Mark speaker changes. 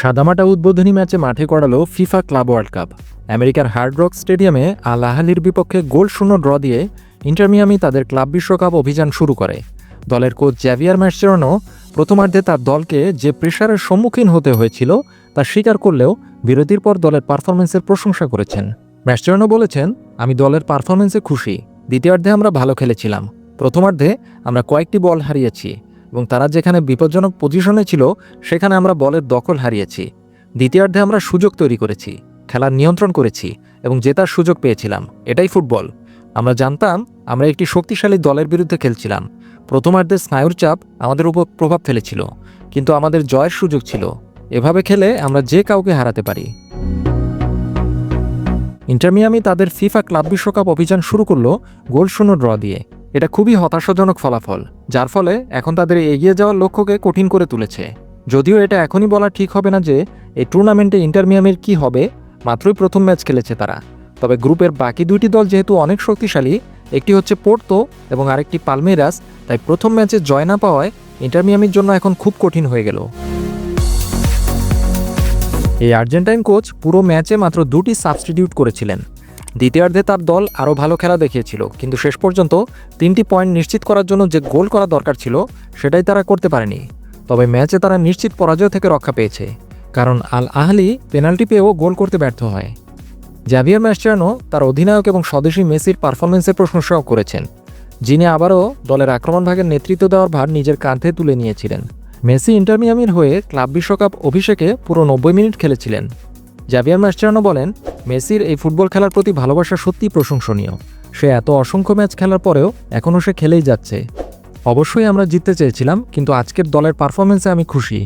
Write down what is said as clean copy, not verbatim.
Speaker 1: সাদামাটা উদ্বোধনী ম্যাচে মাঠে গড়ালো ফিফা ক্লাব ওয়ার্ল্ড কাপ। আমেরিকার হার্ড রক স্টেডিয়ামে আল আহলির বিপক্ষে গোল-শূন্য ড্র দিয়ে ইন্টার মিয়ামি তাদের ক্লাব বিশ্বকাপ অভিযান শুরু করে। দলের কোচ জ্যাভিয়ার ম্যাসচেরানো প্রথমার্ধে তার দলকে যে প্রেশারের সম্মুখীন হতে হয়েছিল তা স্বীকার করলেও বিরতির পর দলের পারফরমেন্সের প্রশংসা করেছেন। ম্যাসচেরানো বলেছেন, আমি দলের পারফরমেন্সে খুশি। দ্বিতীয়ার্ধে আমরা ভালো খেলেছিলাম। প্রথমার্ধে আমরা কয়েকটি বল হারিয়েছি এবং তারা যেখানে বিপজ্জনক পজিশনে ছিল সেখানে আমরা বলের দখল হারিয়েছি। দ্বিতীয়ার্ধে আমরা সুযোগ তৈরি করেছি, খেলার নিয়ন্ত্রণ করেছি এবং জেতার সুযোগ পেয়েছিলাম। এটাই ফুটবল। আমরা জানতাম আমরা একটি শক্তিশালী দলের বিরুদ্ধে খেলছিলাম। প্রথমার্ধের স্নায়ুর চাপ আমাদের উপর প্রভাব ফেলেছিল, কিন্তু আমাদের জয়ের সুযোগ ছিল। এভাবে খেলে আমরা যে কাউকে হারাতে পারি। ইন্টার মিয়ামি তাদের ফিফা ক্লাব বিশ্বকাপ অভিযান শুরু করলো গোল-শূন্য ড্র দিয়ে। এটা খুবই হতাশাজনক ফলাফল, যার ফলে এখন তাদের এগিয়ে যাওয়ার লক্ষ্যকে কঠিন করে তুলেছে। যদিও এটা এখনই বলা ঠিক হবে না যে এই টুর্নামেন্টে ইন্টার মিয়ামির কী হবে। মাত্রই প্রথম ম্যাচ খেলেছে তারা। তবে গ্রুপের বাকি দুইটি দল যেহেতু অনেক শক্তিশালী, একটি হচ্ছে পোর্তো এবং আরেকটি পালমেইরাস, তাই প্রথম ম্যাচে জয় না পাওয়ায় ইন্টার মিয়ামির জন্য এখন খুব কঠিন হয়ে গেল। এই আর্জেন্টাইন কোচ পুরো ম্যাচে মাত্র 2টি সাবস্টিটিউট করেছিলেন। দ্বিতীয়ার্ধে তার দল আরও ভালো খেলা দেখিয়েছিল, কিন্তু শেষ পর্যন্ত 3টি পয়েন্ট নিশ্চিত করার জন্য যে গোল করা দরকার ছিল সেটাই তারা করতে পারেনি। তবে ম্যাচে তারা নিশ্চিত পরাজয় থেকে রক্ষা পেয়েছে, কারণ আল আহলি পেনাল্টি পেয়েও গোল করতে ব্যর্থ হয়। জ্যাভিয়ার ম্যাসচেরানো তার অধিনায়ক এবং স্বদেশী মেসির পারফরমেন্সের প্রশংসাও করেছেন, যিনি আবারও দলের আক্রমণ ভাগের নেতৃত্ব দেওয়ার ভার নিজের কাঁধে তুলে নিয়েছিলেন। মেসি ইন্টার মিয়ামির হয়ে ক্লাব বিশ্বকাপ অভিষেকে পুরো 90 মিনিট খেলেছিলেন। জ্যাভিয়ার ম্যাসচেরানো বলেন, মেসির এই ফুটবল খেলার প্রতি ভালোবাসা সত্যিই প্রশংসনীয়। সে এত অসংখ্য ম্যাচ খেলার পরেও এখনও সে খেলেই যাচ্ছে। অবশ্যই আমরা জিততে চেয়েছিলাম, কিন্তু আজকের দলের পারফরমেন্সে আমি খুশি।